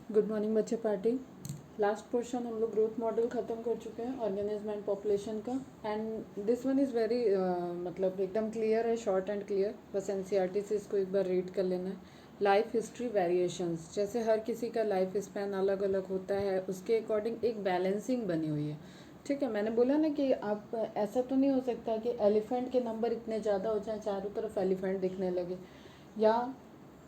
Good morning बच्चे party. Last portion हम लोग ग्रोथ मॉडल ख़त्म कर चुके हैं ऑर्गेनिज्म एंड पॉपुलेशन का। And this one is very मतलब एकदम क्लियर है, शॉर्ट एंड क्लियर। बस एनसीईआरटी से इसको एक बार रीड कर लेना है। लाइफ हिस्ट्री वेरिएशंस, जैसे हर किसी का लाइफ स्पैन अलग अलग होता है, उसके अकॉर्डिंग एक बैलेंसिंग बनी हुई है। ठीक है, मैंने बोला ना कि आप ऐसा तो नहीं हो सकता कि एलिफेंट के नंबर इतने ज़्यादा हो जाएं चारों तरफ एलिफेंट दिखने लगे, या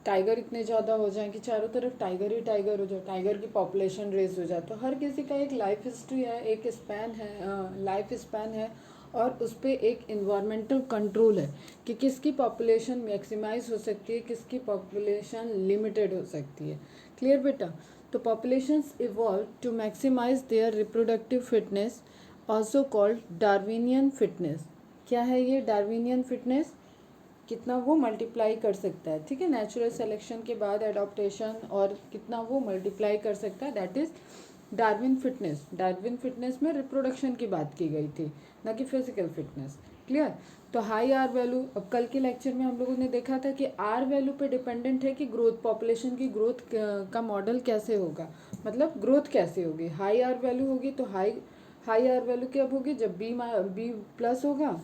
टाइगर इतने ज़्यादा हो जाएं कि चारों तरफ टाइगर ही टाइगर हो जाए, टाइगर की पॉपुलेशन रेज हो जाए। तो हर किसी का एक लाइफ हिस्ट्री है, एक स्पैन है, लाइफ स्पैन है, और उस पर एक इन्वायरमेंटल कंट्रोल है कि किसकी पॉपुलेशन मैक्सिमाइज हो सकती है, किसकी पॉपुलेशन लिमिटेड हो सकती है। क्लियर बेटा? तो populations evolve to maximise their reproductive fitness, also called Darwinian fitness. क्या है ये डार्विनियन फिटनेस? कितना वो मल्टीप्लाई कर सकता है। ठीक है, नेचुरल सिलेक्शन के बाद एडॉप्टेशन, और कितना वो मल्टीप्लाई कर सकता है, that is Darwin fitness. Darwin fitness में रिप्रोडक्शन की बात की गई थी, ना कि फिजिकल फिटनेस। क्लियर? तो हाई आर वैल्यू, अब कल के लेक्चर में हम लोगों ने देखा था कि आर वैल्यू पे डिपेंडेंट है कि ग्रोथ, पॉपुलेशन की ग्रोथ का मॉडल कैसे होगा, मतलब ग्रोथ कैसे होगी। हाई आर वैल्यू होगी तो हाई आर वैल्यू कब होगी? जब बी प्लस होगा,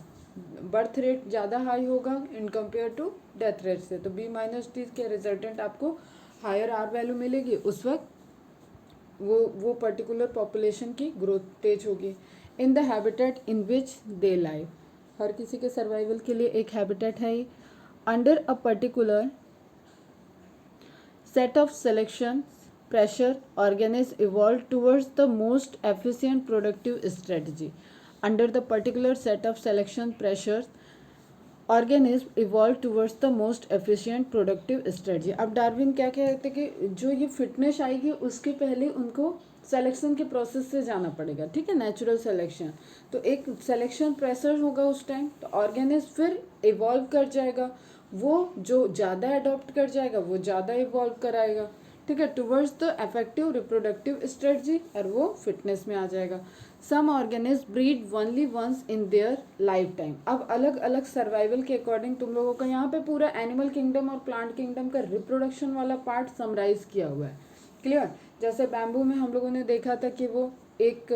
बर्थ रेट ज़्यादा हाई होगा in compare to death rate से, तो बी माइनस टी के रिजल्टेंट आपको हायर आर वैल्यू मिलेगी। उस वक्त वो पर्टिकुलर पॉपुलेशन की ग्रोथ तेज होगी। In the habitat in which they live, हर किसी के सर्वाइवल के लिए एक हैबिटेट है। Under a particular set of selection pressure, organisms evolve towards the most efficient productive strategy. Under the particular set of selection pressures, organism evolve towards the most efficient productive strategy. अब Darwin क्या कहते हैं कि जो ये fitness आएगी उसके पहले उनको सिलेक्शन के प्रोसेस से जाना पड़ेगा। ठीक है, नेचुरल सिलेक्शन, तो एक सिलेक्शन प्रेशर होगा उस टाइम, तो ऑर्गेनिज्म फिर इवॉल्व कर जाएगा, वो जो ज़्यादा अडॉप्ट कर जाएगा वो ज़्यादा इवॉल्व कराएगा। ठीक है, towards the effective reproductive strategy, और वो फिटनेस में आ जाएगा। Some organism breed only once in their life time. अब अलग अलग सर्वाइवल के अकॉर्डिंग तुम लोगों का यहाँ पे पूरा एनिमल किंगडम और प्लांट किंगडम का रिप्रोडक्शन वाला पार्ट समराइज किया हुआ है। क्लियर? जैसे बैम्बू में हम लोगों ने देखा था कि वो एक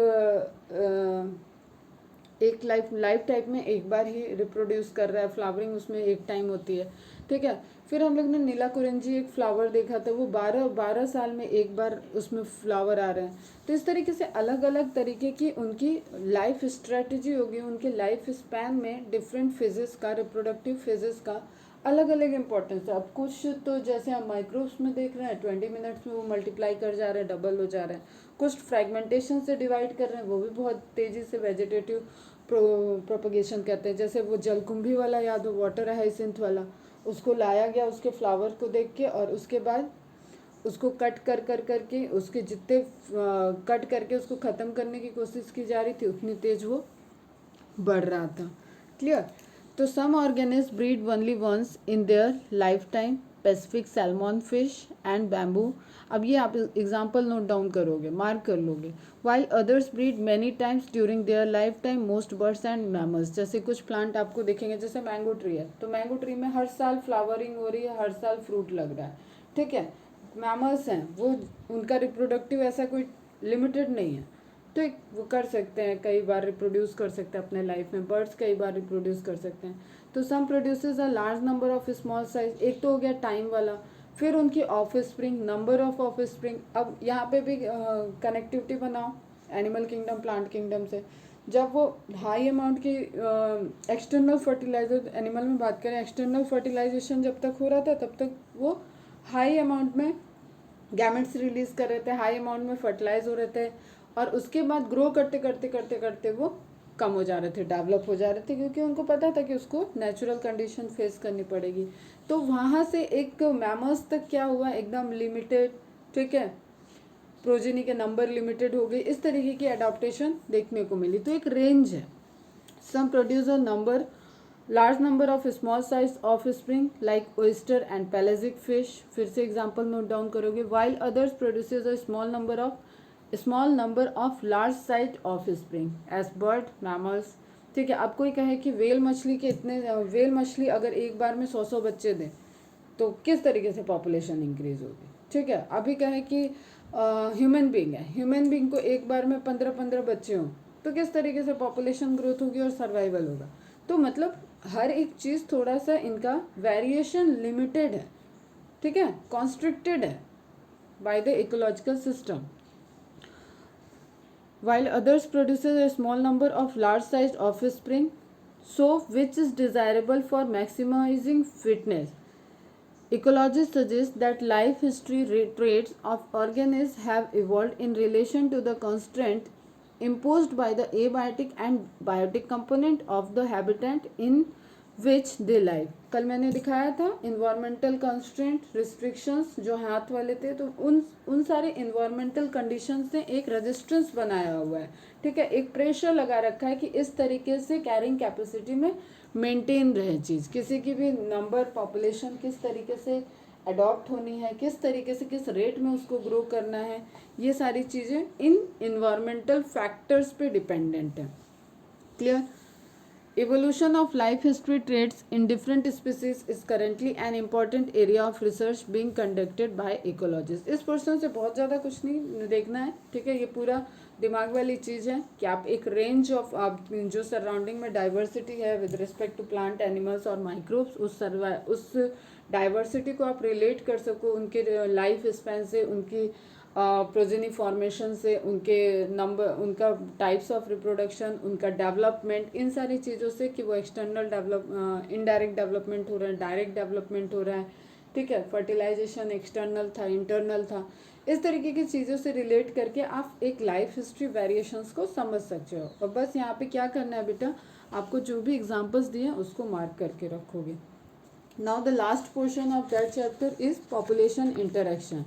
एक लाइफ टाइप में एक बार ही रिप्रोड्यूस कर रहा है, फ्लावरिंग उसमें एक टाइम होती है। ठीक है, फिर हम लोग ने नीला कुरंजी एक फ्लावर देखा था, वो 12 साल में एक बार उसमें फ्लावर आ रहे हैं। तो इस तरीके से अलग अलग तरीके की उनकी लाइफ स्ट्रेटजी होगी, उनके लाइफ स्पैन में डिफरेंट फेजेस का, रिप्रोडक्टिव फेजेस का अलग अलग इंपॉर्टेंस है। अब कुछ तो जैसे हम माइक्रोब्स में देख रहे हैं 20 मिनट्स में वो मल्टीप्लाई कर जा रहे हैं, डबल हो जा रहे हैं। कुछ फ्रेगमेंटेशन से डिवाइड कर रहे हैं, वो भी बहुत तेज़ी से वेजिटेटिव प्रोपगेशन करते हैं। जैसे वो जलकुंभी वाला याद हो, वाटर हाइसिंथ वाला, उसको लाया गया उसके फ्लावर को देख के, और उसके बाद उसको कट कर कर करके उसके जितने कट करके उसको ख़त्म करने की कोशिश की जा रही थी, उतनी तेज वो बढ़ रहा था। क्लियर? तो some organism breed only once in their life time, Pacific salmon fish and bamboo. अब ये आप एग्जाम्पल नोट डाउन करोगे, मार्क कर लोगे। While others breed many times during their life time, most birds and mammals. जैसे कुछ प्लांट आपको दिखेंगे, जैसे मैंगो ट्री है, तो मैंगो ट्री में हर साल फ्लावरिंग हो रही है, हर साल फ्रूट लग रहा है। ठीक है, मैमल्स हैं वो, उनका रिप्रोडक्टिव ऐसा कोई लिमिटेड नहीं है, तो वो कर सकते हैं, कई बार रिप्रोड्यूस कर सकते हैं अपने लाइफ में। बर्ड्स कई बार रिप्रोड्यूस कर सकते हैं। तो some produces a large number of small size, एक तो हो गया टाइम वाला। फिर उनकी offspring, number of offspring यहाँ पे भी कनेक्टिविटी बनाओ एनिमल किंगडम प्लांट किंगडम से। जब वो हाई अमाउंट की एक्सटर्नल फर्टिलाइजर, एनिमल में बात करें, एक्सटर्नल फर्टिलाइजेशन जब तक हो रहा था तब तक वो हाई अमाउंट में गैमेट्स रिलीज कर रहे थे, हाई अमाउंट में फर्टिलाइज हो रहे थे, और उसके बाद ग्रो करते करते करते करते वो कम हो जा रहे थे, डेवलप हो जा रहे थे, क्योंकि उनको पता था कि उसको नेचुरल कंडीशन फेस करनी पड़ेगी। तो वहाँ से एक मैमल्स तक क्या हुआ, एकदम लिमिटेड। ठीक है, प्रोजेनी के नंबर लिमिटेड हो गए, इस तरीके की अडॉप्टेशन देखने को मिली। तो एक रेंज है। Some produce a number large number of small size offspring like oyster and pelagic fish. फिर से एग्जाम्पल नोट डाउन करोगे। While others produces a small number of large size offspring as bird mammals. ठीक है, अब कोई कहे कि well मछली के इतने, वेल मछली अगर एक बार में 100 बच्चे दें तो किस तरीके से पॉपुलेशन इंक्रीज होगी। ठीक है, अभी कहे कि ह्यूमन बींग है, ह्यूमन बींग को एक बार में 15-15 बच्चे हों तो किस तरीके से पॉपुलेशन ग्रोथ होगी और सर्वाइवल होगा। तो मतलब हर एक चीज़ थोड़ा सा इनका वेरिएशन लिमिटेड है, ठीक है, कॉन्स्ट्रिक्टेड है by the ecological system, while others produces a small number of large-sized offspring, so which is desirable for maximizing fitness. Ecologists suggest that life history traits of organisms have evolved in relation to the constraint imposed by the abiotic and biotic component of the habitat in which they live. कल मैंने दिखाया था environmental constraint restrictions जो हाथ वाले थे, तो उन सारे इन्वायरमेंटल कंडीशंस ने एक रेजिस्टेंस बनाया हुआ है, ठीक है, एक प्रेशर लगा रखा है कि इस तरीके से कैरिंग कैपेसिटी में मेंटेन रहे चीज़, किसी की भी नंबर पॉपुलेशन किस तरीके से अडॉप्ट होनी है, किस तरीके से किस रेट में उसको ग्रो करना है, ये सारी चीज़ें इन इन्वायरमेंटल फैक्टर्स पे डिपेंडेंट है। Clear? Evolution of life history traits in different species is currently an important area of research being conducted by ecologists. इस पोर्शन से बहुत ज़्यादा कुछ नहीं देखना है, ठीक है, ये पूरा दिमाग वाली चीज़ है कि आप एक रेंज ऑफ आप जो सराउंडिंग में डाइवर्सिटी है with respect to plant animals और माइक्रोब्स, उस डाइवर्सिटी को आप रिलेट कर सको उनके लाइफ स्पैन से, उनकी प्रोजेनी फॉर्मेशन से, उनके नंबर, उनका टाइप्स ऑफ रिप्रोडक्शन, उनका डेवलपमेंट, इन सारी चीज़ों से कि वो एक्सटर्नल इनडायरेक्ट डेवलपमेंट हो रहा है, डायरेक्ट डेवलपमेंट हो रहा है, ठीक है, फर्टिलाइजेशन एक्सटर्नल था, इंटरनल था, इस तरीके की चीज़ों से रिलेट करके आप एक लाइफ हिस्ट्री वेरिएशंस को समझ सकते हो। और बस यहाँ पे क्या करना है बेटा, आपको जो भी एग्जाम्पल्स दिए हैं उसको मार्क करके रखोगे। Now the last portion of that chapter is population interaction.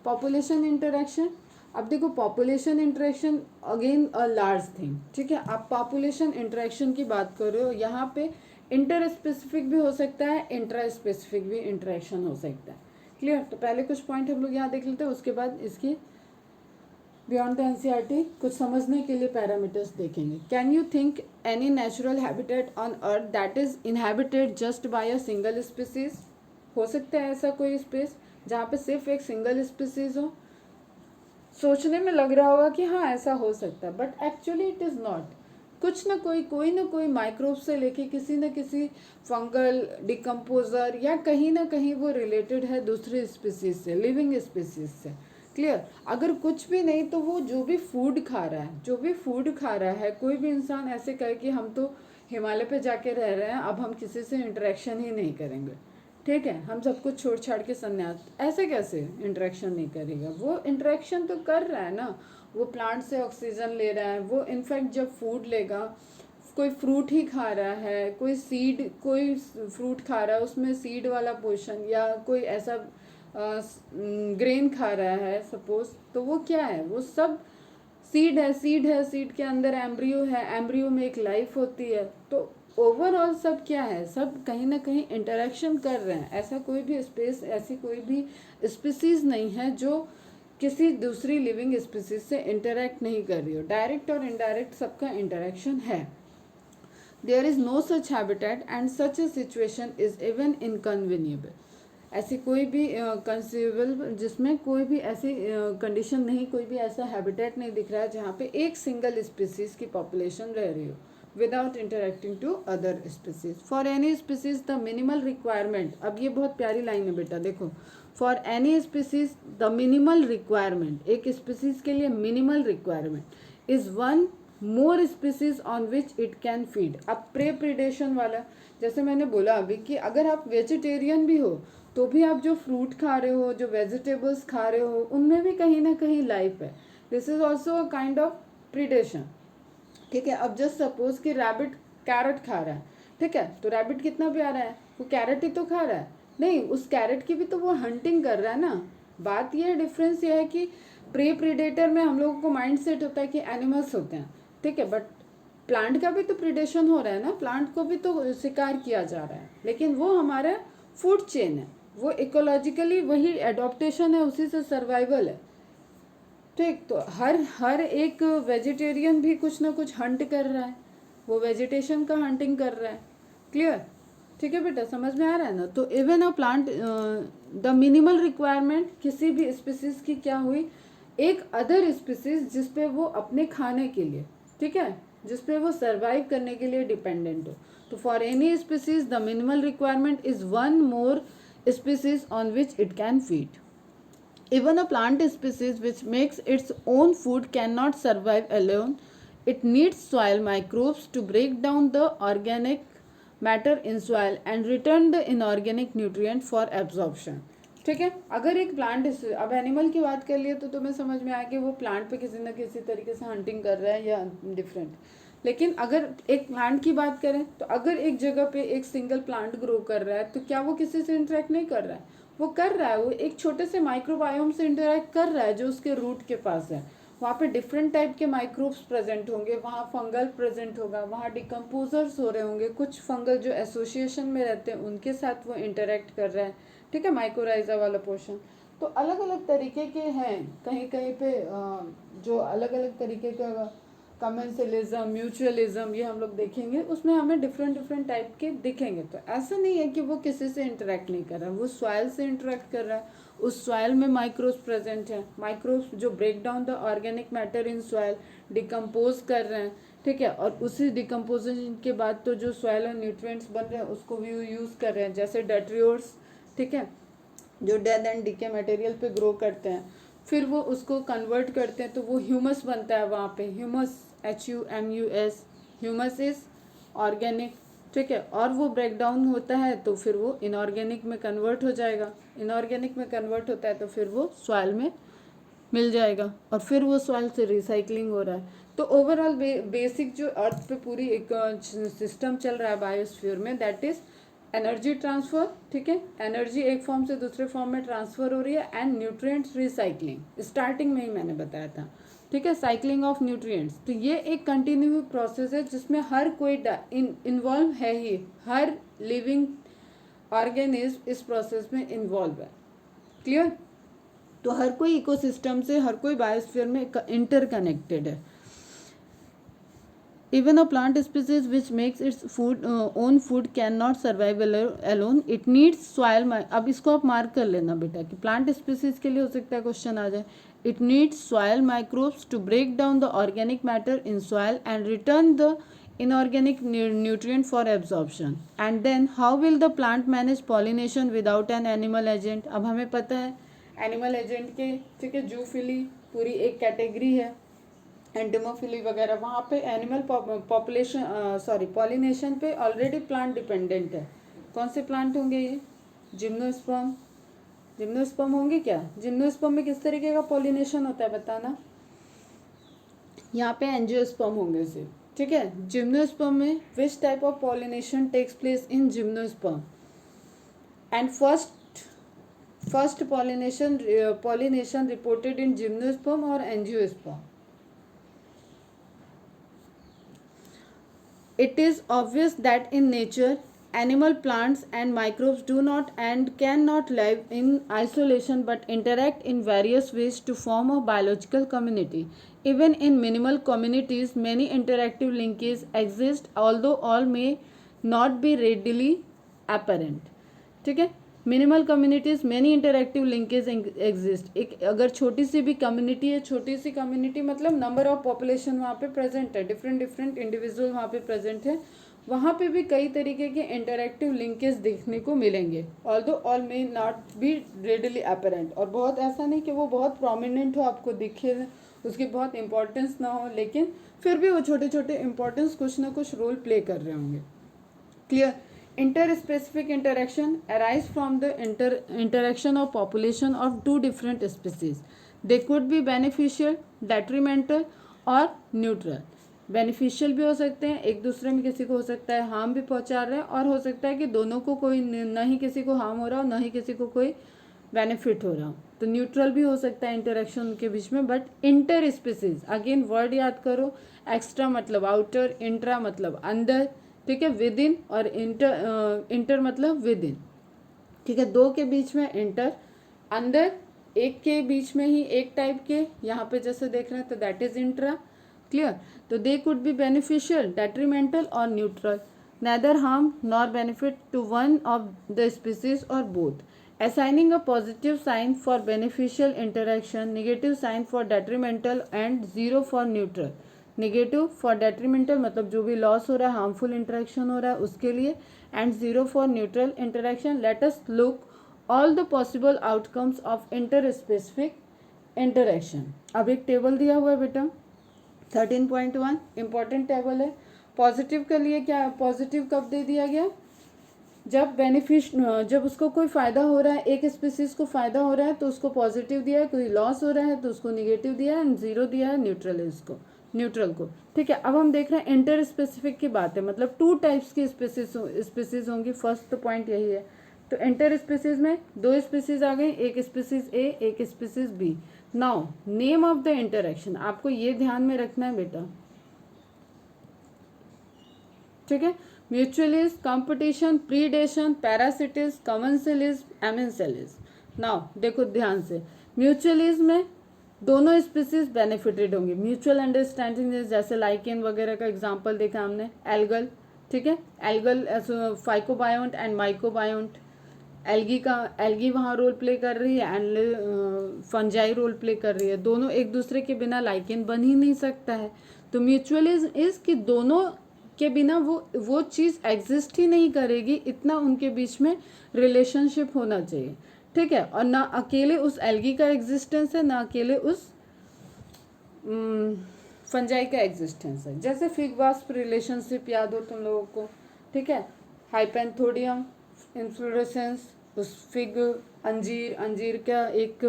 Population interaction, अब देखो population interaction again a large thing, ठीक है, आप पॉपुलेशन इंटरेक्शन की बात कर रहे हो, यहाँ पे इंटर स्पेसिफिक भी हो सकता है, इंट्रा स्पेसिफिक भी इंटरेक्शन हो सकता है। क्लियर? तो पहले कुछ पॉइंट हम लोग यहाँ देख लेते हैं, उसके बाद इसकी बियॉन्ड द एनसीईआरटी कुछ समझने के लिए पैरामीटर्स देखेंगे। Can you think any natural habitat on earth that is inhabited just by a single species? हो सकता है ऐसा कोई स्पेस जहाँ पे सिर्फ एक सिंगल स्पीसीज हो? सोचने में लग रहा होगा कि हाँ ऐसा हो सकता है, but actually it is not. कुछ ना कोई माइक्रोब से लेके किसी न किसी फंगल डिकम्पोजर या कहीं ना कहीं वो रिलेटेड है दूसरे स्पीसीज से, लिविंग स्पीसीज से। क्लियर? अगर कुछ भी नहीं तो वो जो भी फूड खा रहा है, कोई भी इंसान ऐसे कहे कि हम तो हिमालय पे जाके रह रहे हैं, अब हम किसी से इंटरेक्शन ही नहीं करेंगे, ठीक है, हम सब कुछ छोड़ छाड़ के संन्यास, ऐसे कैसे इंटरेक्शन नहीं करेगा? वो इंटरेक्शन तो कर रहा है ना, वो प्लांट से ऑक्सीजन ले रहा है, वो इनफैक्ट जब फूड लेगा, कोई फ्रूट ही खा रहा है, कोई फ्रूट खा रहा है उसमें सीड वाला पोर्शन, या कोई ऐसा ग्रेन खा रहा है सपोज, तो वो क्या है? वो सब सीड है, सीड के अंदर एम्ब्रियो है, एम्ब्रियो में एक लाइफ होती है, तो ओवरऑल सब क्या है? सब कहीं ना कहीं इंटरेक्शन कर रहे हैं। ऐसा कोई भी स्पेस, ऐसी कोई भी स्पीसीज नहीं है जो किसी दूसरी लिविंग स्पीसीज से इंटरेक्ट नहीं कर रही हो। डायरेक्ट और इनडायरेक्ट सबका इंटरेक्शन है। There is no such habitat and such a situation is even inconvenient. ऐसी कोई भी कंसीवेबल जिसमें कोई भी ऐसी कंडीशन नहीं, कोई भी ऐसा हैबिटेट नहीं दिख रहा है जहाँ पे एक सिंगल स्पीसीज की पॉपुलेशन रह रही हो without interacting to other species. For any species the minimal requirement, अब ये बहुत प्यारी लाइन है बेटा, देखो, for any species the minimal requirement, एक species के लिए minimal requirement is one more species on which it can feed. अब प्रे प्रीडेशन वाला, जैसे मैंने बोला अभी कि अगर आप वेजिटेरियन भी हो तो भी आप जो फ्रूट खा रहे हो, जो वेजिटेबल्स खा रहे हो, उनमें भी कहीं ना कहीं लाइफ है। This is also a kind of predation, ठीक है। अब जस्ट सपोज कि रैबिट कैरेट खा रहा है, ठीक है, तो रैबिट कितना प्यारा है, वो कैरेट ही तो खा रहा है, नहीं, उस कैरेट की भी तो वो हंटिंग कर रहा है ना। बात ये डिफरेंस ये है कि प्रे प्रीडेटर में हम लोगों को माइंड सेट होता है कि एनिमल्स होते हैं, ठीक है, बट प्लांट का भी तो प्रीडेशन हो रहा है ना, प्लांट को भी तो शिकार किया जा रहा है, लेकिन वो हमारा फूड चेन है, वो इकोलॉजिकली वही एडॉप्टेशन है, उसी से सर्वाइवल है, ठीक। तो हर एक वेजिटेरियन भी कुछ ना कुछ हंट कर रहा है, वो वेजिटेशन का हंटिंग कर रहा है। क्लियर? ठीक है बेटा, समझ में आ रहा है ना। तो even a plant the minimal requirement किसी भी स्पीसीज की क्या हुई, एक अदर स्पीसीज जिस पे वो अपने खाने के लिए, ठीक है, जिस पे वो सर्वाइव करने के लिए डिपेंडेंट हो। तो for any species the minimal requirement is one more species on which it can feed. Even a plant species which makes its own food cannot survive alone. It needs soil microbes to break down the organic matter in soil and return the inorganic nutrient for absorption. ठीक है, अगर एक plant, अब animal की बात कर लिए तो तुम्हें समझ में आया कि वो प्लांट पे किसी न किसी तरीके से हंटिंग कर रहा है या डिफरेंट। लेकिन अगर एक प्लांट की बात करें तो अगर एक जगह पे एक सिंगल प्लांट ग्रो कर रहा है तो क्या वो किसी से इंटरेक्ट नहीं कर रहा है? वो कर रहा है, वो एक छोटे से माइक्रोबायोम से इंटरेक्ट कर रहा है जो उसके रूट के पास है। वहाँ पे डिफरेंट टाइप के माइक्रोब्स प्रेजेंट होंगे, वहाँ फंगल प्रेजेंट होगा, वहाँ डिकम्पोजर्स हो रहे होंगे, कुछ फंगल जो एसोसिएशन में रहते हैं उनके साथ वो इंटरेक्ट कर रहा है, ठीक है, माइक्रोराइजा वाला पोर्शन। तो अलग अलग तरीके के हैं, कहीं कहीं पे जो अलग अलग तरीके का कमेंसलिज्म, म्यूचुअलिज्म, ये हम लोग देखेंगे, उसमें हमें डिफरेंट डिफरेंट टाइप के दिखेंगे। तो ऐसा नहीं है कि वो किसी से इंटरेक्ट नहीं कर रहा है, वो सॉइल से इंटरेक्ट कर रहा है, उस सॉइल में माइक्रोब्स प्रेजेंट हैं, माइक्रोब्स जो break down the organic matter in soil, decompose कर रहे हैं, ठीक है, और उसी डिकम्पोजिशन के बाद तो जो सॉइल और न्यूट्रिएंट्स बन रहे हैं उसको भी यूज़ कर रहे हैं, जैसे डेट्रियोर्स, ठीक है, जो डेड एंड डीके मटेरियल पे ग्रो करते हैं, फिर वो उसको कन्वर्ट करते हैं तो वो ह्यूमस बनता है वहाँ पे, humus, HUMUS, humus is organic, ठीक है, और वो ब्रेक डाउन होता है तो फिर वो इनऑर्गेनिक में कन्वर्ट हो जाएगा, इनऑर्गेनिक में कन्वर्ट होता है तो फिर वो सॉइल में मिल जाएगा और फिर वो सॉइल से रिसाइकलिंग हो रहा है। तो ओवरऑल बेसिक जो अर्थ पे पूरी एक सिस्टम चल रहा है बायोस्फीयर में, दैट इज एनर्जी ट्रांसफर, ठीक है, एनर्जी एक फॉर्म से दूसरे फॉर्म में ट्रांसफर हो रही है, एंड न्यूट्रिएंट्स रिसाइकलिंग, स्टार्टिंग में ही मैंने बताया था, ठीक है, साइक्लिंग ऑफ न्यूट्रिएंट्स। तो ये एक कंटिन्यू प्रोसेस है जिसमें हर कोई इन्वॉल्व है ही, हर लिविंग ऑर्गेनिज्म इस प्रोसेस में इन्वॉल्व है। क्लियर? तो हर कोई इकोसिस्टम से, हर कोई बायोस्फीयर में इंटरकनेक्टेड है। Even a plant species which makes its own food cannot survive alone. It needs soil. अब इसको आप मार्क कर लेना बेटा कि प्लांट स्पीसीज के लिए हो सकता है क्वेश्चन आ जाए। It needs soil microbes to break down the organic matter in soil and return the inorganic nutrient for absorption. And then how will the plant manage pollination without an animal agent? अब हमें पता है animal agent के, ठीक है, zoophily पूरी एक category है, एंडेमोफिली वगैरह, वहाँ पे एनिमल पॉपुलेशन पॉलिनेशन पे ऑलरेडी प्लांट डिपेंडेंट है। कौन से प्लांट होंगे ये? जिम्नोस्पर्म, जिम्नोस्पर्म होंगे क्या? जिम्नोस्पर्म में किस तरीके का पॉलिनेशन होता है बताना? यहाँ पे एंजियोस्पर्म होंगे सिर्फ, ठीक है। जिम्नोस्पर्म में which type of pollination takes place in gymnosperm? And first pollination reported in gymnosperm और angiosperm? It is obvious that in nature, animal, plants and microbes do not and cannot live in isolation but interact in various ways to form a biological community. Even in minimal communities, many interactive linkages exist, although all may not be readily apparent. ठीक है, minimal communities many interactive linkage exist. एक अगर छोटी सी भी community है, छोटी सी community मतलब number of population वहाँ पे प्रेजेंट है, डिफरेंट डिफरेंट इंडिविजुअल वहाँ पे प्रेजेंट है, वहाँ पे भी कई तरीके के इंटरैक्टिव लिंकेज देखने को मिलेंगे, although all may not be readily apparent, और बहुत ऐसा नहीं कि वो बहुत प्रोमिनेंट हो, आपको दिखे, उसकी बहुत इंपॉर्टेंस ना हो, लेकिन फिर भी वो छोटे छोटे इंपॉर्टेंस कुछ ना कुछ रोल प्ले कर रहे होंगे। Clear? Interspecific interaction arise from the interaction of population of two different species. They could be beneficial, detrimental और neutral. बेनिफिशियल भी हो सकते हैं, एक दूसरे में किसी को हो सकता है हार्म भी पहुंचा रहे हैं, और हो सकता है कि दोनों को कोई न ही किसी को हार्म हो रहा हो, न ही किसी को कोई बेनिफिट हो रहा हो। तो न्यूट्रल भी हो सकता है इंटरेक्शन के बीच में। But inter species, again word याद करो, एक्स्ट्रा मतलब आउटर, इंट्रा मतलब अंदर, ठीक है, विद इन, और इंटर मतलब विद इन, ठीक है, दो के बीच में इंटर, अंदर एक के बीच में ही एक टाइप के, यहाँ पे जैसे देख रहे हैं तो दैट इज इंट्रा। क्लियर? तो they could be beneficial, detrimental और neutral, neither harm nor benefit to one of the species और both. assigning a positive sign for beneficial interaction, negative sign for detrimental and 0 for neutral. Negative for detrimental मतलब जो भी loss हो रहा है, harmful interaction हो रहा है उसके लिए, and 0 for neutral interaction. Let us look all the possible outcomes of inter specific interaction. अब एक टेबल दिया हुआ है बेटा 13.1 इंपॉर्टेंट टेबल है. पॉजिटिव के लिए क्या, पॉजिटिव कब दे दिया गया, जब उसको कोई फ़ायदा हो रहा है, एक स्पीसीज को फ़ायदा हो रहा है तो उसको पॉजिटिव दिया है, कोई लॉस हो रहा है तो उसको निगेटिव दिया है, एंड 0 दिया है न्यूट्रल को. ठीक है, अब हम देख रहे हैं इंटर स्पेसिफिक की बात है, मतलब 2 टाइप्स की स्पीसीज होंगी. फर्स्ट तो पॉइंट यही है. तो इंटर स्पीसीज में 2 स्पीसीज आ गई, एक स्पीसीज ए, एक species B. Now name of the interaction आपको ये ध्यान में रखना है बेटा. ठीक है, mutualism, competition, predation, parasitism, commensalism, amensalism. Now देखो ध्यान से, म्यूचुअलिज में दोनों स्पीसीज बेनिफिटेड होंगे. म्यूचुअल अंडरस्टैंडिंग जैसे लाइकेन वगैरह का एग्जांपल देखा हमने, एल्गल. ठीक है, algal phycobiont and mycobiont. Algae वहाँ रोल प्ले कर रही है एंड फंजाई रोल प्ले कर रही है. दोनों एक दूसरे के बिना लाइकेन बन ही नहीं सकता है. तो म्यूचुअलिज्म इज कि दोनों के बिना वो चीज़ एग्जिस्ट ही नहीं करेगी, इतना उनके बीच में रिलेशनशिप होना चाहिए. ठीक है, और ना अकेले उस एल्गी का एग्जिस्टेंस है, ना अकेले उस फंजाई का एग्जिस्टेंस है. जैसे फिग वास्प रिलेशनशिप याद हो तुम लोगों को. ठीक है, हाइपेंथोडियम इन्फ्लोरेसेंस, उस फिग अंजीर का एक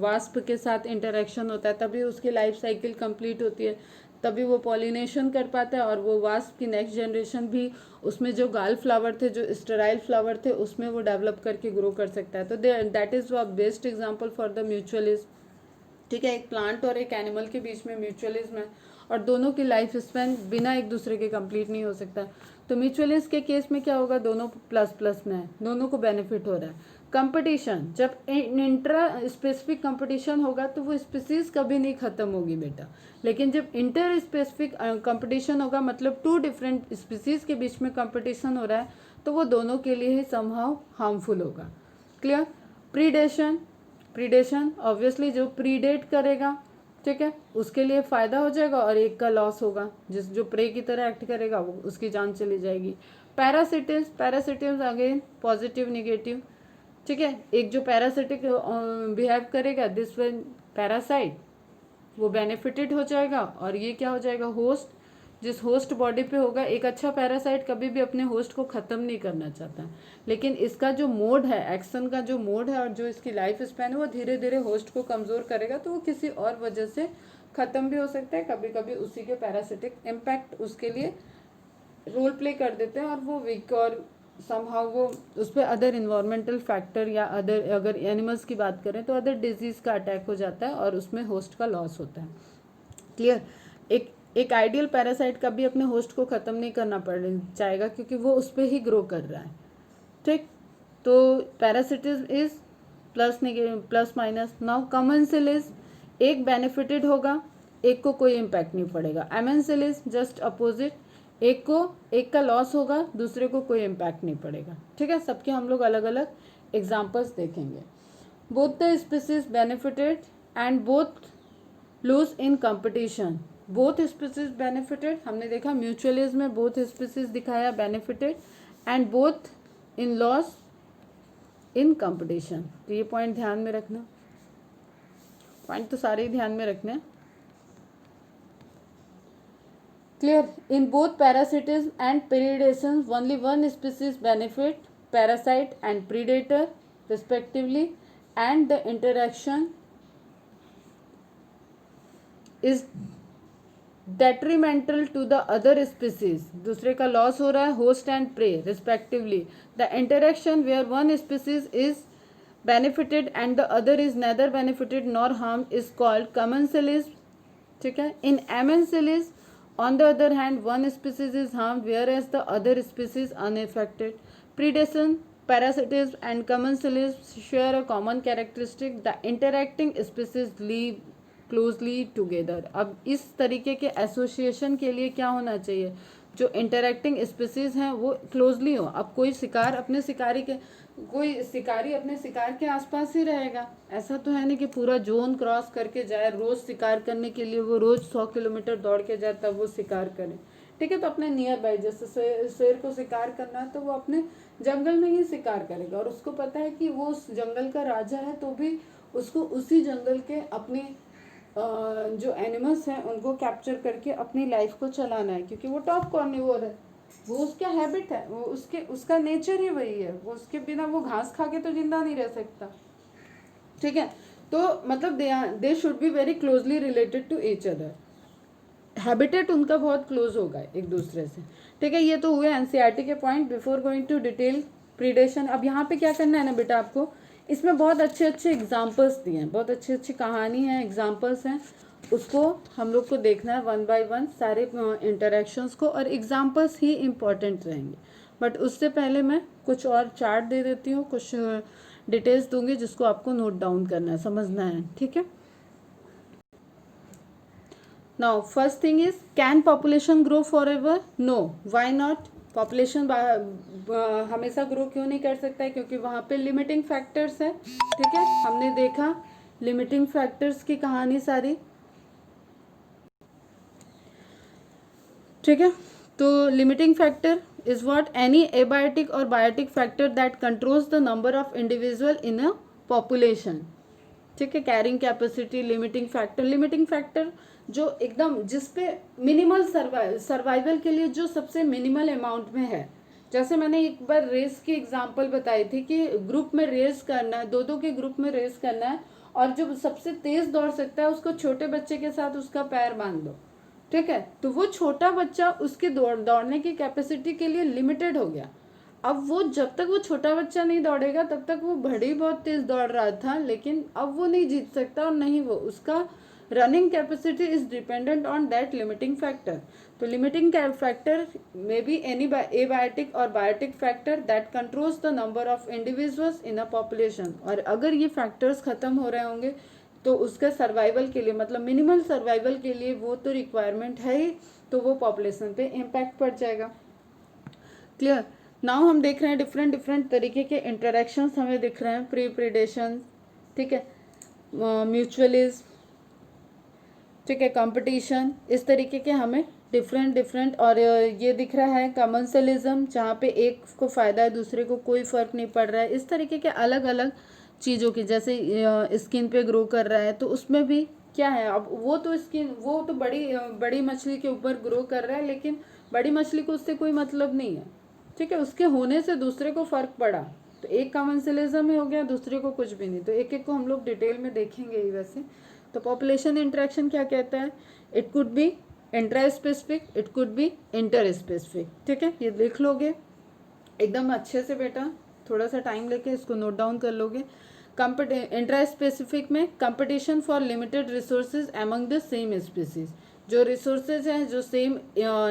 वास्प के साथ इंटरेक्शन होता है, तभी उसकी लाइफ साइकिल कंप्लीट होती है, तभी वो पॉलिनेशन कर पाता है और वो वास्प की नेक्स्ट जनरेशन भी उसमें जो गाल फ्लावर थे, जो स्टेराइल फ्लावर थे, उसमें वो डेवलप करके ग्रो कर सकता है. तो that is a best example for the mutualism. ठीक है, एक प्लांट और एक एनिमल के बीच में म्यूचुअलिज्म है और दोनों की लाइफ स्पैन बिना एक दूसरे के कंप्लीट नहीं हो सकता. तो म्यूचुअलिज्म के केस में क्या होगा, दोनों प्लस प्लस में है, दोनों को बेनिफिट हो रहा है. कंपटीशन, जब इंट्रा स्पेसिफिक कंपटीशन होगा तो वो स्पीसीज कभी नहीं खत्म होगी बेटा. लेकिन जब इंटर स्पेसिफिक कंपटीशन होगा, मतलब 2 डिफरेंट स्पीसीज के बीच में कंपटीशन हो रहा है, तो वो दोनों के लिए ही समहाउ हार्मफुल होगा. क्लियर. प्रीडेशन ऑब्वियसली जो प्रीडेट करेगा, ठीक है, उसके लिए फ़ायदा हो जाएगा और एक का लॉस होगा. जो प्रे की तरह एक्ट करेगा वो उसकी जान चली जाएगी. पैरासिटिस अगेन पॉजिटिव निगेटिव. ठीक है, एक जो पैरासिटिक बिहेव करेगा, दिस वन पैरासाइट, वो बेनिफिटेड हो जाएगा, और ये क्या हो जाएगा, होस्ट. जिस होस्ट बॉडी पे होगा, एक अच्छा पैरासाइट कभी भी अपने होस्ट को ख़त्म नहीं करना चाहता, लेकिन इसका जो मोड है, एक्शन का जो मोड है और जो इसकी लाइफ स्पैन है, वो धीरे धीरे होस्ट को कमज़ोर करेगा, तो वो किसी और वजह से ख़त्म भी हो सकता है. कभी कभी उसी के पैरासिटिक इम्पैक्ट उसके लिए रोल प्ले कर देते हैं और वो वीक, और समहाउ वो उस पर अदर इन्वायरमेंटल फैक्टर या अदर, अगर एनिमल्स की बात करें तो अदर डिजीज़ का अटैक हो जाता है और उसमें होस्ट का लॉस होता है. क्लियर. एक आइडियल पैरासाइट कभी अपने होस्ट को ख़त्म नहीं करना पड़ जाएगा, क्योंकि वो उस पर ही ग्रो कर रहा है. ठीक, तो पैरासिटिस इज प्लस माइनस. नाउ कमेंसिलिज, एक बेनिफिटेड होगा, एक को कोई इम्पैक्ट नहीं पड़ेगा. एमेंसिलिज जस्ट अपोजिट, एक का लॉस होगा, दूसरे को कोई इम्पैक्ट नहीं पड़ेगा. ठीक है, सबके हम लोग अलग अलग एग्जाम्पल्स देखेंगे. Both the species benefited and both lose in competition. Both species benefited, हमने देखा म्यूचुअलिज्म में बोथ स्पीसीज दिखाया benefited, and both in loss in competition. तो ये पॉइंट ध्यान में रखना. पॉइंट तो सारे ही ध्यान में रखने हैं. Clear. In both parasitism and predation, only one species benefit, parasite and predator respectively, and the interaction is detrimental to the other species. दूसरे का लॉस हो रहा है, host and prey respectively. The interaction where one species is benefited and the other is neither benefited nor harmed is called commensalism. ठीक है. In amensalism, on the other hand, one species is harmed whereas the other species unaffected. Predation, parasitism and commensalism share a common characteristic. The interacting species live closely together. अब इस तरीके के association के लिए क्या होना चाहिए, जो इंटरेक्टिंग स्पीसीज हैं वो क्लोजली हो. अब कोई शिकार अपने शिकारी के कोई शिकारी अपने शिकार के आसपास ही रहेगा, ऐसा तो है नहीं कि पूरा जोन क्रॉस करके जाए, रोज शिकार करने के लिए वो रोज 100 किलोमीटर दौड़ के जाए तब वो शिकार करे। ठीक है, तो अपने नियर बाई, जैसे शेर को शिकार करना है तो वो अपने जंगल में ही शिकार करेगा, और उसको पता है कि वो उस जंगल का राजा है, तो भी उसको उसी जंगल के अपने जो एनिमल्स हैं उनको कैप्चर करके अपनी लाइफ को चलाना है, क्योंकि वो टॉप कॉर्निवोर है, वो उसका हैबिट है, वो उसका नेचर ही वही है, वो उसके बिना वो घास खा के तो जिंदा नहीं रह सकता। ठीक है, तो मतलब they should be very closely related to each other, habitat उनका बहुत क्लोज होगा एक दूसरे से। ठीक है, ये तो हुए एनसीईआरटी के point. Before going to detail predation, अब यहाँ पे क्या करना है ना बेटा, आपको इसमें बहुत अच्छे अच्छे एग्जाम्पल्स दिए हैं, बहुत अच्छी अच्छी कहानी है, एग्जाम्पल्स हैं, उसको हम लोग को देखना है वन बाय वन सारे इंटरेक्शंस को, और एग्जाम्पल्स ही इम्पॉर्टेंट रहेंगे। बट उससे पहले मैं कुछ और चार्ट दे देती हूँ, कुछ डिटेल्स दूंगी जिसको आपको नोट डाउन करना है, समझना है। ठीक है, now first thing is, can population grow for ever? No. Why not? Population हमेशा ग्रो क्यों नहीं कर सकता है? क्योंकि वहाँ पे लिमिटिंग फैक्टर्स है। ठीक है, हमने देखा लिमिटिंग फैक्टर्स की कहानी सारी। ठीक है, तो limiting factor is what? Any abiotic और biotic factor that controls the number of individual in a population. ठीक है, carrying capacity, limiting factor. Limiting factor जो एकदम जिसपे मिनिमल सर्वाइवल के लिए जो सबसे मिनिमल अमाउंट में है। जैसे मैंने एक बार रेस की एग्जांपल बताई थी कि ग्रुप में रेस करना है, दो के ग्रुप में रेस करना है, और जो सबसे तेज दौड़ सकता है उसको छोटे बच्चे के साथ उसका पैर बांध दो। ठीक है, तो वो छोटा बच्चा उसकी दौड़ने की कैपेसिटी के लिए लिमिटेड हो गया। अब वो जब तक वो छोटा बच्चा नहीं दौड़ेगा तब तक वो बड़ी बहुत तेज दौड़ रहा था, लेकिन अब वो नहीं जीत सकता, और नहीं वो उसका running capacity is dependent on that limiting factor. तो limiting factor may be any abiotic और biotic factor that controls the number of individuals in a population. और अगर ये फैक्टर्स खत्म हो रहे होंगे तो उसका सर्वाइवल के लिए, मतलब मिनिमल सर्वाइवल के लिए वो तो रिक्वायरमेंट है ही, तो वो पॉपुलेशन पे इम्पैक्ट पड़ जाएगा। क्लियर? नाउ हम देख रहे हैं डिफरेंट डिफरेंट तरीके के इंटरेक्शंस हमें दिख रहे हैं, प्री प्रीडेशन, ठीक है, म्यूचुअलिज्म, ठीक है, कंपटीशन, इस तरीके के हमें डिफरेंट डिफरेंट। और ये दिख रहा है कमेंसलिज्म, जहाँ पे एक को फ़ायदा है दूसरे को कोई फ़र्क नहीं पड़ रहा है। इस तरीके के अलग अलग चीज़ों की, जैसे स्किन पे ग्रो कर रहा है तो उसमें भी क्या है, अब वो तो स्किन, वो तो बड़ी मछली के ऊपर ग्रो कर रहा है, लेकिन बड़ी मछली को उससे कोई मतलब नहीं है। ठीक है, उसके होने से दूसरे को फ़र्क पड़ा, तो एक कमेंसलिज्म ही हो गया, दूसरे को कुछ भी नहीं। तो एक एक को हम लोग डिटेल में देखेंगे ही वैसे। तो पॉपुलेशन इंटरेक्शन क्या कहता है? It could be intra specific, it could be inter specific. ठीक है, ये देख लोगे एकदम अच्छे से बेटा, थोड़ा सा टाइम लेके इसको नोट डाउन कर लोगे। इंट्रा स्पेसिफिक में competition for limited resources among the same species, जो रिसोर्सेज हैं जो सेम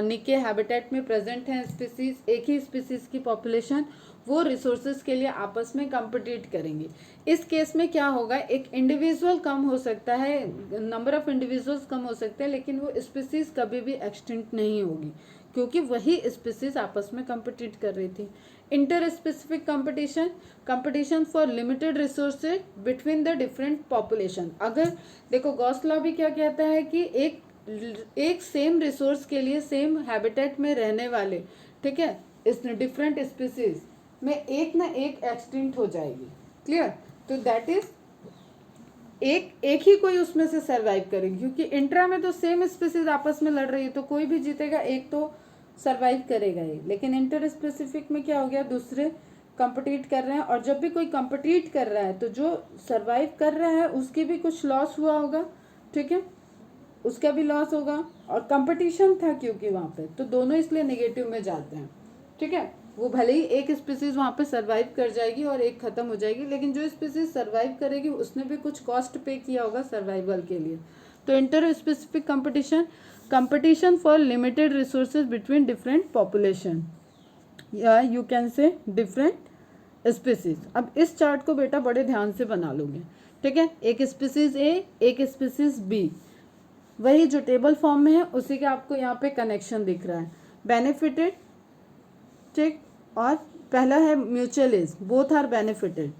निके हैबिटेट में प्रेजेंट हैं स्पीसीज, एक ही स्पीसीज की पॉपुलेशन, वो रिसोर्सेज के लिए आपस में कंपटीट करेंगे। इस केस में क्या होगा, एक इंडिविजुअल कम हो सकता है, नंबर ऑफ इंडिविजुअल्स कम हो सकते हैं, लेकिन वो स्पीसीज कभी भी एक्सटिंक्ट नहीं होगी, क्योंकि वही स्पीसीज आपस में कंपटीट कर रही थी। Inter specific competition, competition for limited resources between the different population. अगर देखो गॉस लॉ भी क्या कहता है कि एक सेम रिसोर्स के लिए सेम हैबिटेट में रहने वाले, ठीक है, इस डिफरेंट स्पीसीज में एक ना एक एक्सटिंक्ट हो जाएगी। क्लियर? तो दैट इज एक ही कोई उसमें से सरवाइव करेगी, क्योंकि इंट्रा में तो सेम स्पीसीज आपस में लड़ रही है तो कोई भी जीतेगा, एक तो सरवाइव करेगा ही। लेकिन इंटर स्पेसिफिक में क्या हो गया, दूसरे कंपटीट कर रहे हैं, और जब भी कोई कंपटीट कर रहा है तो जो सरवाइव कर रहा है उसकी भी कुछ लॉस हुआ होगा। ठीक है, उसका भी लॉस होगा, और कंपटीशन था क्योंकि वहाँ पे, तो दोनों इसलिए नेगेटिव में जाते हैं। ठीक है, वो भले ही एक स्पीसीज वहाँ पे सरवाइव कर जाएगी और एक खत्म हो जाएगी, लेकिन जो स्पीसीज सरवाइव करेगी उसने भी कुछ कॉस्ट पे किया होगा सर्वाइवल के लिए। तो interspecific competition, competition for limited resources between different population, या you can say different species. अब इस चार्ट को बेटा बड़े ध्यान से बना लोगे। ठीक है, एक स्पीसीज ए, एक स्पीसीज बी, वही जो टेबल फॉर्म में है उसी का आपको यहाँ पे कनेक्शन दिख रहा है, बेनिफिटेड, ठीक, और पहला है म्यूचुअलिस्ट, बोथ आर बेनिफिटेड,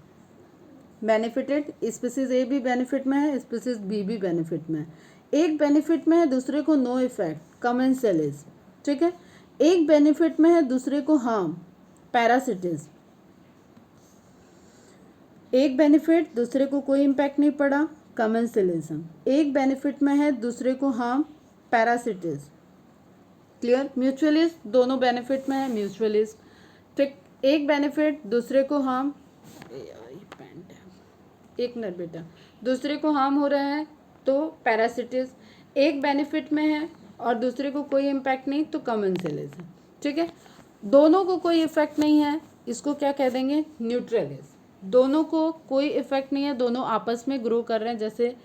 स्पीसीज ए भी बेनिफिट में है, स्पीसीज बी भी बेनिफिट में है। एक बेनिफिट में है, दूसरे को नो इफेक्ट, कमेंसेलिस, ठीक है। एक बेनिफिट में है, दूसरे को हार्म, पैरासिटिस। एक बेनिफिट, दूसरे को कोई इम्पैक्ट नहीं पड़ा, कमेंसेलिज्म। एक बेनिफिट में है, दूसरे को हार्म, पैरासिटिस। क्लियर। म्यूचुअलिस्ट दोनों बेनिफिट में है, म्यूचुअलिस्ट, ठीक। एक बेनिफिट, दूसरे को हार्म, एक मिनट बेटा, दूसरे को हार्म हो रहा है तो पैरासिटिस। एक बेनिफिट में है और दूसरे को कोई इम्पैक्ट नहीं तो कमेंसेलिज्म, ठीक है। दोनों को कोई इफेक्ट नहीं है, इसको क्या कह देंगे, न्यूट्रलिज्म। दोनों को कोई इफेक्ट नहीं है, दोनों आपस में ग्रो कर रहे हैं, जैसे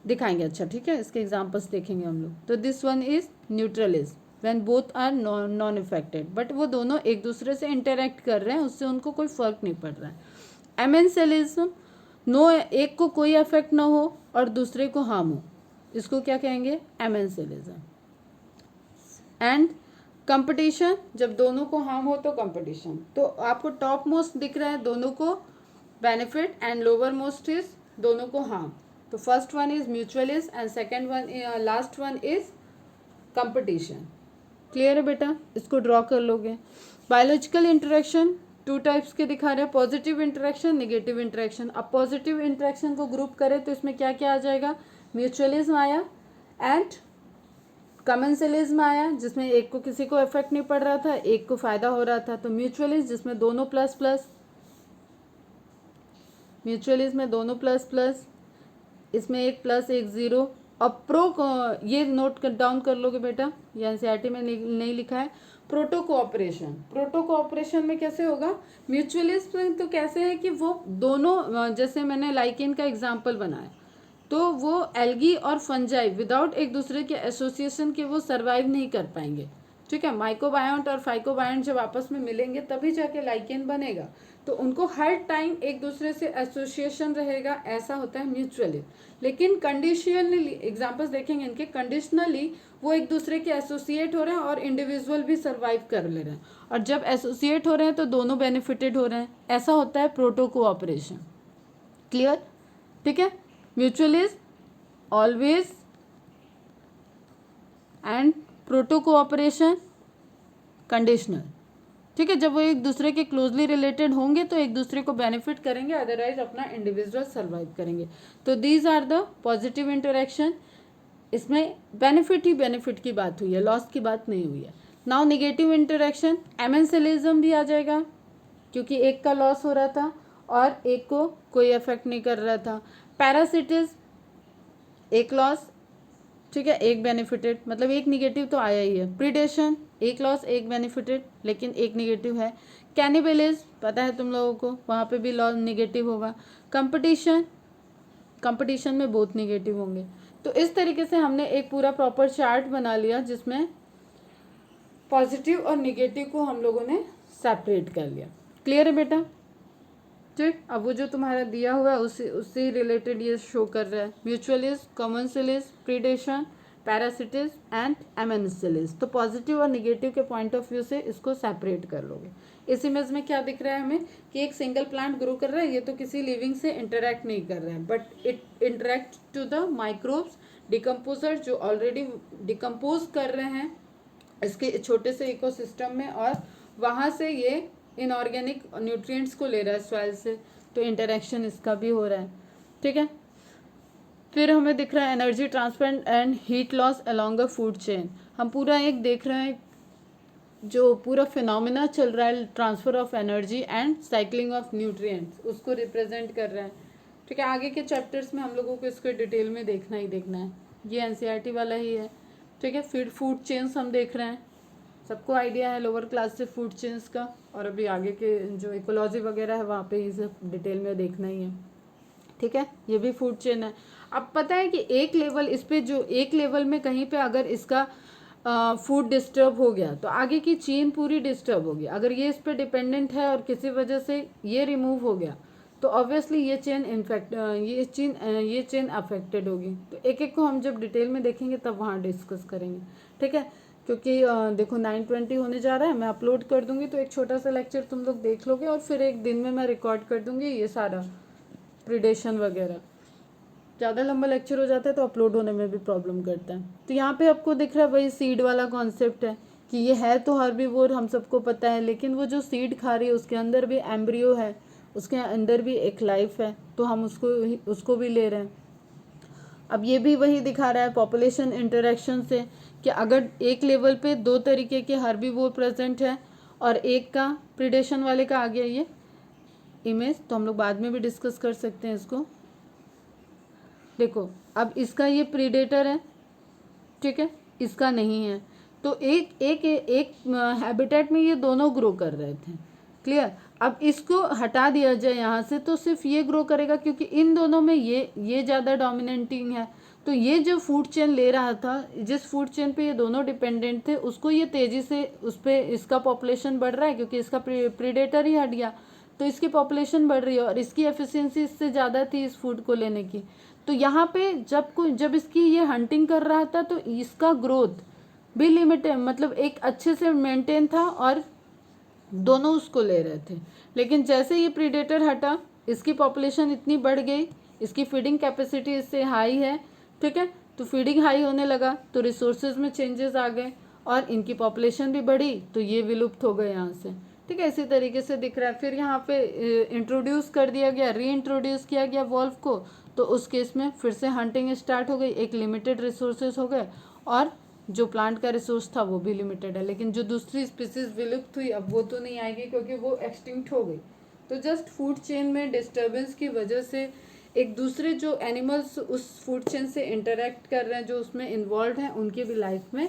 दिखाएंगे, अच्छा ठीक है, इसके एग्जांपल्स देखेंगे हम लोग। तो this one is neutralism when both are non affected, but वो दोनों एक दूसरे से इंटरेक्ट कर रहे हैं, उससे उनको कोई फर्क नहीं पड़ रहा है। एमेंसेलिज्म, नो, एक को कोई इफेक्ट ना हो और दूसरे को हार्म हो, इसको क्या कहेंगे, एमेंसेलिज्म। एंड कंपटीशन, जब दोनों को हार्म हो तो कंपटीशन। तो आपको टॉप मोस्ट दिख रहा है दोनों को benefit and lower most is दोनों को हार्म। तो first one is mutualist and second one, last one is competition. Clear है बेटा, इसको ड्रॉ कर लोगे। बायोलॉजिकल इंटरेक्शन टू टाइप्स के दिखा रहे हैं, पॉजिटिव इंटरेक्शन, नेगेटिव इंटरेक्शन। अब पॉजिटिव इंटरेक्शन को ग्रुप करें तो इसमें क्या क्या आ जाएगा, म्यूचुअलिज्म आया एंड कमेंसेलिज्म आया, जिसमें एक को किसी को इफेक्ट नहीं पड़ रहा था, एक को फायदा हो रहा था। तो म्यूचुअलिज्म जिसमें दोनों प्लस प्लस, म्यूचुअलिज्म में दोनों प्लस प्लस, इसमें एक प्लस एक जीरो। अब ये नोट डाउन कर लोगे बेटा, ये एनसीईआरटी में नहीं लिखा है। प्रोटो कोऑपरेशन, प्रोटो कोऑपरेशन में कैसे होगा, म्यूचुअलिस्ट में तो कैसे है कि वो दोनों, जैसे मैंने लाइकेन का एग्जांपल बनाया, तो वो एल्गी और फंजाई विदाउट एक दूसरे के एसोसिएशन के वो सरवाइव नहीं कर पाएंगे, ठीक है। माइक्रोबायोन्ट और फाइकोबायोन्ट जब आपस में मिलेंगे तभी जाके लाइकेन बनेगा, तो उनको हर टाइम एक दूसरे से एसोसिएशन रहेगा, ऐसा होता है म्यूचुअली। लेकिन कंडीशनली, एग्जांपल्स देखेंगे इनके, कंडीशनली वो एक दूसरे के एसोसिएट हो रहे हैं और इंडिविजुअल भी सर्वाइव कर ले रहे हैं, और जब एसोसिएट हो रहे हैं तो दोनों बेनिफिटेड हो रहे हैं, ऐसा होता है प्रोटो कोऑपरेशन। क्लियर, ठीक है। Mutualist always and proto cooperation conditional, ठीक है। जब वो एक दूसरे के क्लोजली रिलेटेड होंगे तो एक दूसरे को बेनिफिट करेंगे, अदरवाइज अपना इंडिविजुअल सर्वाइव करेंगे। तो these are the positive interaction, इसमें बेनिफिट ही बेनिफिट की बात हुई है, लॉस की बात नहीं हुई है। नाउ नेगेटिव इंटरेक्शन, एमेंसेलिज्म भी आ जाएगा, क्योंकि एक का लॉस हो रहा था और एक को कोई इफेक्ट नहीं कर रहा था। पैरासिटिस, एक लॉस, ठीक है, एक बेनिफिटेड, मतलब एक निगेटिव तो आया ही है। प्रीडेशन, एक लॉस एक बेनिफिटेड लेकिन एक निगेटिव है। कैनिबलिज्म, पता है तुम लोगों को, वहाँ पे भी लॉस निगेटिव होगा। कंपटीशन, कंपटीशन में बहुत निगेटिव होंगे। तो इस तरीके से हमने एक पूरा प्रॉपर चार्ट बना लिया जिसमें पॉजिटिव और निगेटिव को हम लोगों ने सेपरेट कर लिया। क्लियर है बेटा, ठीक। अब वो जो तुम्हारा दिया हुआ है उससे रिलेटेड ये शो कर रहा है, म्यूचुअलिस्ट, कमेंसेलिस्ट, प्रीडेशन, पैरासिटिस एंड एमेंसेलिस्ट। तो पॉजिटिव और निगेटिव के पॉइंट ऑफ व्यू से इसको सेपरेट कर लोगे। इस इमेज में क्या दिख रहा है हमें कि एक सिंगल प्लांट ग्रो कर रहा है, ये तो किसी लिविंग से इंटरेक्ट नहीं कर रहा है, but it interact to the microbes, decomposer जो ऑलरेडी डिकम्पोज कर रहे हैं इसके छोटे से इकोसिस्टम में, और वहाँ से ये इनऑर्गेनिक न्यूट्रिएंट्स को ले रहा है सॉइल से, तो इंटरेक्शन इसका भी हो रहा है, ठीक है। फिर हमें दिख रहा है energy transfer and heat loss along a food chain. हम पूरा एक देख रहे हैं जो पूरा फिनोमिना चल रहा है, transfer of energy and cycling of nutrients, उसको रिप्रेजेंट कर रहा है, ठीक है। आगे के चैप्टर्स में हम लोगों को इसको डिटेल में देखना ही देखना है, ये एनसीईआरटी वाला ही है, ठीक है। फिर फूड चेन्स हम देख रहे हैं, सबको आइडिया है लोअर क्लास से फूड चेन्स का, और अभी आगे के जो इकोलॉजी वगैरह है वहाँ पे ही सब डिटेल में देखना ही है, ठीक है। ये भी फूड चेन है। अब पता है कि एक लेवल इस पे, जो एक लेवल में कहीं पे अगर इसका फूड डिस्टर्ब हो गया तो आगे की चेन पूरी डिस्टर्ब होगी। अगर ये इस पे डिपेंडेंट है और किसी वजह से ये रिमूव हो गया तो ऑब्वियसली ये चेन अफेक्टेड होगी। तो एक एक को हम जब डिटेल में देखेंगे तब वहाँ डिस्कस करेंगे, ठीक है। क्योंकि देखो 9:20 होने जा रहा है, मैं अपलोड कर दूंगी तो एक छोटा सा लेक्चर तुम लोग देख लोगे और फिर एक दिन में मैं रिकॉर्ड कर दूंगी ये सारा प्रिडेशन वगैरह। ज़्यादा लंबा लेक्चर हो जाता है तो अपलोड होने में भी प्रॉब्लम करता है। तो यहाँ पे आपको दिख रहा है वही सीड वाला कॉन्सेप्ट है कि ये है तो हर्बीवोर, हम सबको पता है, लेकिन वो जो सीड खा रही है उसके अंदर भी एम्ब्रियो है, उसके अंदर भी एक लाइफ है, तो हम उसको भी ले रहे हैं। अब ये भी वही दिखा रहा है पॉपुलेशन इंटरेक्शन से कि अगर एक लेवल पे दो तरीके के हर्बीवोर प्रेजेंट है और एक का प्रिडेशन वाले का आ गया ये इमेज, तो हम लोग बाद में भी डिस्कस कर सकते हैं इसको। देखो अब इसका ये प्रीडेटर है, ठीक है, इसका नहीं है, तो एक एक एक हैबिटेट में ये दोनों ग्रो कर रहे थे। क्लियर। अब इसको हटा दिया जाए यहाँ से तो सिर्फ ये ग्रो करेगा, क्योंकि इन दोनों में ये ज़्यादा डोमिनेटिंग है। तो ये जो फूड चेन ले रहा था, जिस फूड चेन पे ये दोनों डिपेंडेंट थे, उसको ये तेज़ी से उस पर इसका पॉपुलेशन बढ़ रहा है क्योंकि इसका प्रीडेटर ही हट गया, तो इसकी पॉपुलेशन बढ़ रही है और इसकी एफिशिएंसी इससे ज़्यादा थी इस फूड को लेने की। तो यहाँ पे जब इसकी ये हंटिंग कर रहा था तो इसका ग्रोथ भी लिमिटेड, मतलब एक अच्छे से मेंटेन था और दोनों उसको ले रहे थे। लेकिन जैसे ये प्रीडेटर हटा, इसकी पॉपुलेशन इतनी बढ़ गई, इसकी फीडिंग कैपेसिटी इससे हाई है, ठीक है, तो फीडिंग हाई होने लगा तो रिसोर्सेज में चेंजेस आ गए और इनकी पॉपुलेशन भी बढ़ी, तो ये विलुप्त हो गए यहाँ से। ठीक है, इसी तरीके से दिख रहा है। फिर यहाँ पे इंट्रोड्यूस कर दिया गया, री इंट्रोड्यूस किया गया वॉल्व को, तो उस केस में फिर से हंटिंग स्टार्ट हो गई, एक लिमिटेड रिसोर्सेज हो गए और जो प्लांट का रिसोर्स था वो भी लिमिटेड है। लेकिन जो दूसरी स्पीसीज विलुप्त हुई अब वो तो नहीं आएगी क्योंकि वो एक्सटिंक्ट हो गई। तो जस्ट फूड चेन में डिस्टर्बेंस की वजह से एक दूसरे जो एनिमल्स उस फूड चेन से इंटरेक्ट कर रहे हैं, जो उसमें इन्वॉल्व हैं, उनकी भी लाइफ में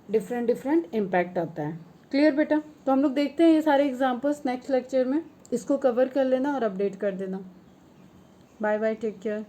डिफरेंट इम्पैक्ट आता है। क्लियर बेटा। तो हम लोग देखते हैं ये सारे एग्जाम्पल्स नेक्स्ट लेक्चर में, इसको कवर कर लेना और अपडेट कर देना। Bye bye, take care.